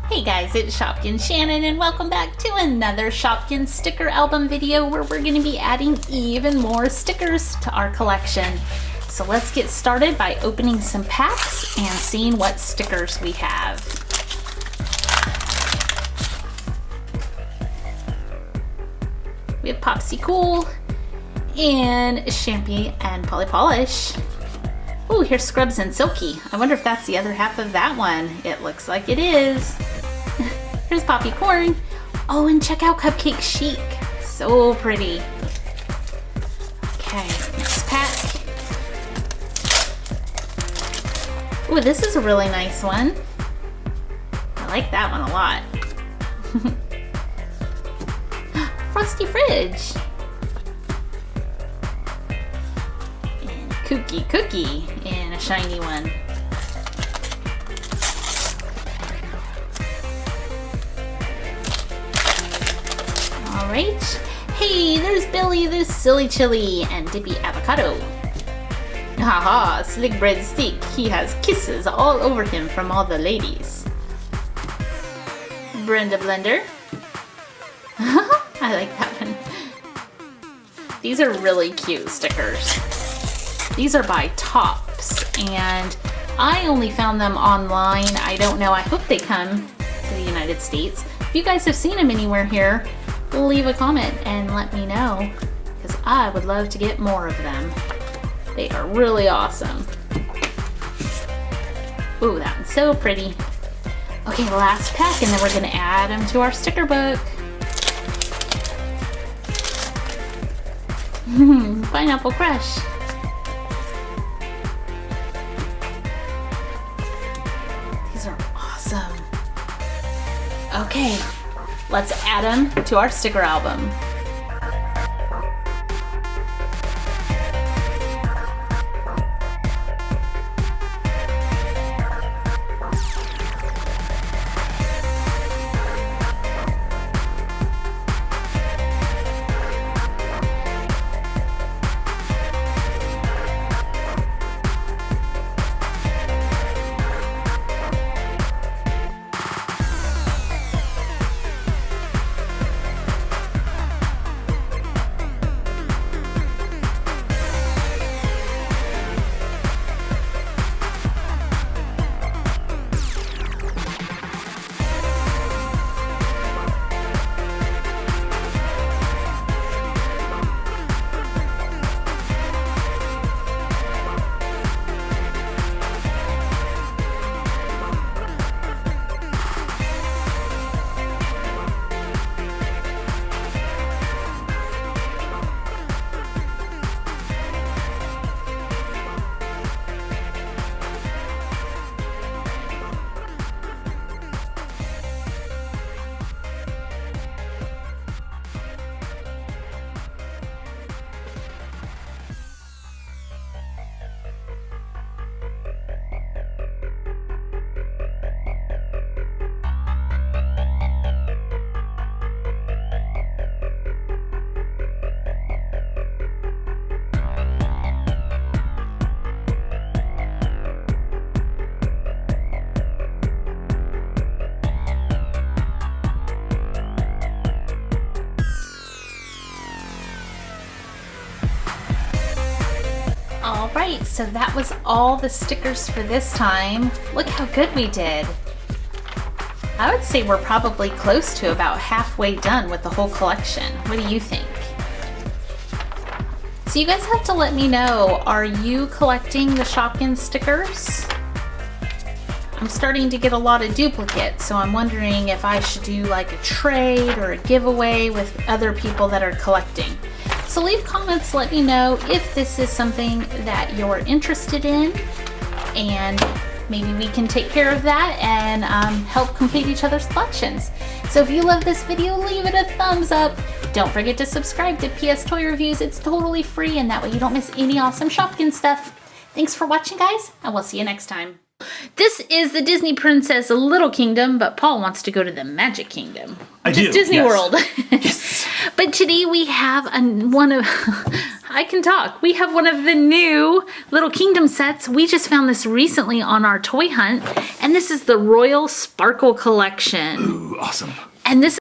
Hey guys, it's Shopkins Shannon and welcome back to another Shopkins sticker album video where we're going to be adding even more stickers to our collection. So let's get started by opening some packs and seeing what stickers we have. We have Popsicle and Champy and Polly Polish. Oh, here's Scrubs and Silky. I wonder if that's the other half of that one. It looks like it is. Here's Poppy Corn. Oh, and check out Cupcake Chic. So pretty. Okay, next pack. Ooh, this is a really nice one. I like that one a lot. Frosty Fridge. And Cookie in a shiny one. Alright. Hey, there's Billy, there's Silly Chili, and Dippy Avocado. Haha, Slick Bread Stick. He has kisses all over him from all the ladies. Brenda Blender. I like that one. These are really cute stickers. These are by Tops, and I only found them online. I don't know. I hope they come to the United States. If you guys have seen them anywhere here, leave a comment and let me know, because I would love to get more of them. They are really awesome. Ooh, that one's so pretty. Okay, last pack, and then we're going to add them to our sticker book. Pineapple Crush. These are awesome. Okay, let's add them to our sticker album. Alright, so that was all the stickers for this time. Look how good we did. I would say we're probably close to about halfway done with the whole collection. What do you think? So you guys have to let me know, are you collecting the Shopkins stickers? I'm starting to get a lot of duplicates, so I'm wondering if I should do like a trade or a giveaway with other people that are collecting. So leave comments, let me know if this is something that you're interested in, and maybe we can take care of that and help complete each other's collections. So if you love this video, leave it a thumbs up. Don't forget to subscribe to PS Toy Reviews. It's totally free, and that way you don't miss any awesome Shopkins stuff. Thanks for watching, guys, and we'll see you next time. This is the Disney Princess Little Kingdom, but Paul wants to go to the Magic Kingdom, which is Disney World. Yes. But today we have one of, I can talk. We have one of the new Little Kingdom sets. We just found this recently on our toy hunt, and this is the Royal Sparkle Collection. Ooh, awesome. And this